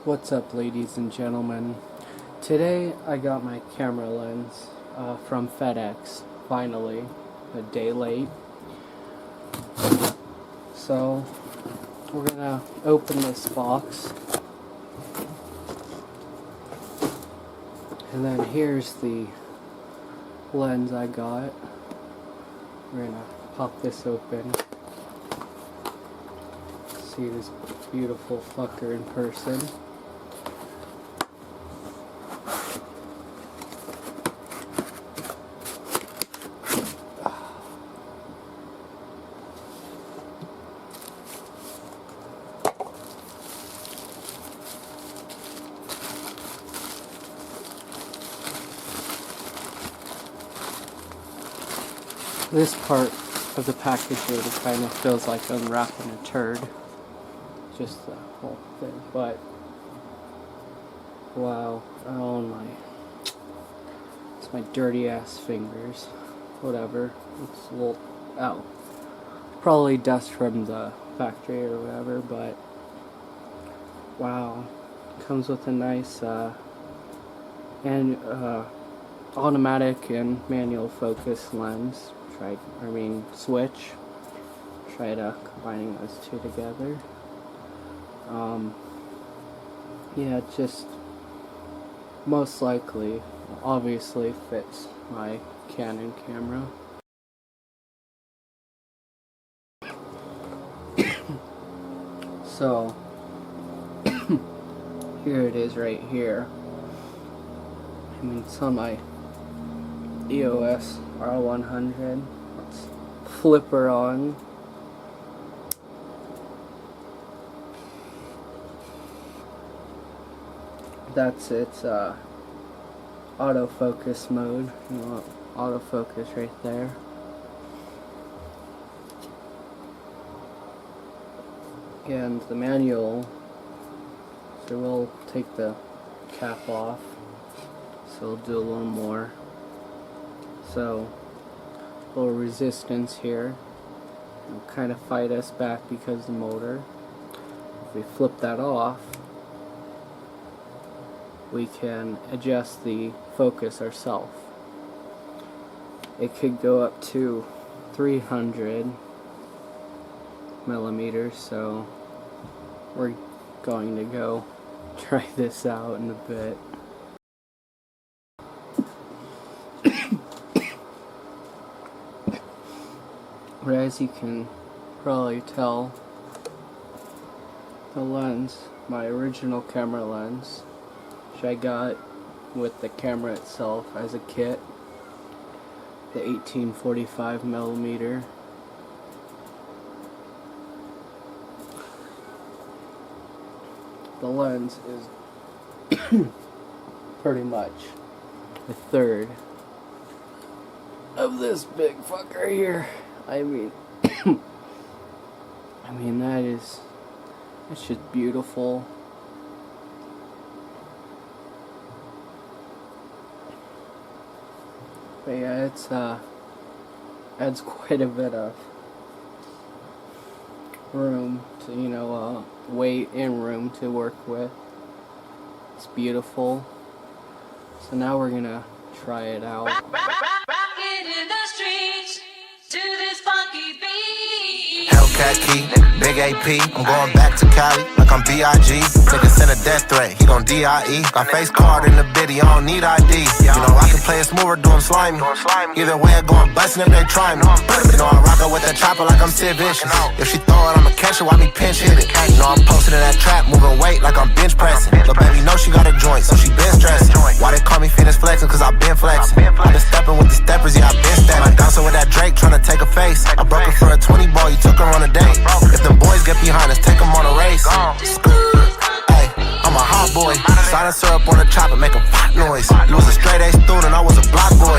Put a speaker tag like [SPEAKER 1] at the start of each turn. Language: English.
[SPEAKER 1] What's up, ladies and gentlemen? Today I got my camera lens from FedEx, finally, a day late. So we're gonna open this box, and then here's the lens I got. We're gonna pop this open, see this beautiful fucker in person. This part of the package really kind of feels like unwrapping a turd. Just the whole thing. But, wow. Oh my. It's my dirty ass fingers. Whatever. It's a little. Ow. Probably dust from the factory or whatever, but. Wow. Comes with a nice, automatic and manual focus lens. Switch. Tried combining those two together. Yeah, it just most likely, obviously fits my Canon camera. So, here it is right here. It's on my EOS R100. Let's flip her on. That's its autofocus mode. Autofocus right there. And the manual, so we'll take the cap off, so we'll do a little more. So, a little resistance here. It'll kind of fight us back because of the motor. If we flip that off, we can adjust the focus ourselves. It could go up to 300 millimeters, so we're going to go try this out in a bit. But as you can probably tell, the lens, my original camera lens, which I got with the camera itself as a kit, the 18-45 millimeter. The lens is pretty much a third of this big fucker here. That's just beautiful. But yeah, it's adds quite a bit of room to, weight and room to work with. It's beautiful. So now we're gonna try it out.
[SPEAKER 2] Rockin' in the streets to this funky beat.
[SPEAKER 3] Hellcat key, big AP. I'm going back to Cali like I'm B.I.G. Nigga sent a death threat, he gon' D.I.E. Got face card in the biddy, I don't need ID. You know I can play it smooth or do him slimy. Either way I go and bustin' if they try me. You know I'm rockin' with that chopper like I'm Sid Vicious. If she throw it, I'ma catch it while me pinch hit it. You know I'm posted in that trap, moving weight like I'm bench pressing. Lil' baby know she got a joint, so she been stressing. Why they call me fitness flexing? Cause I been flexing. I been steppin' with the steppers, yeah I been steppin'. Dancing with that Drake, tryna take a face. I broke her for a 20 ball, you took her on a date. If them boys get behind us, take them on a race. Hey, I'm a hot boy. Silencer up on the chopper, make a pop noise. You was a straight A student, I was a block boy.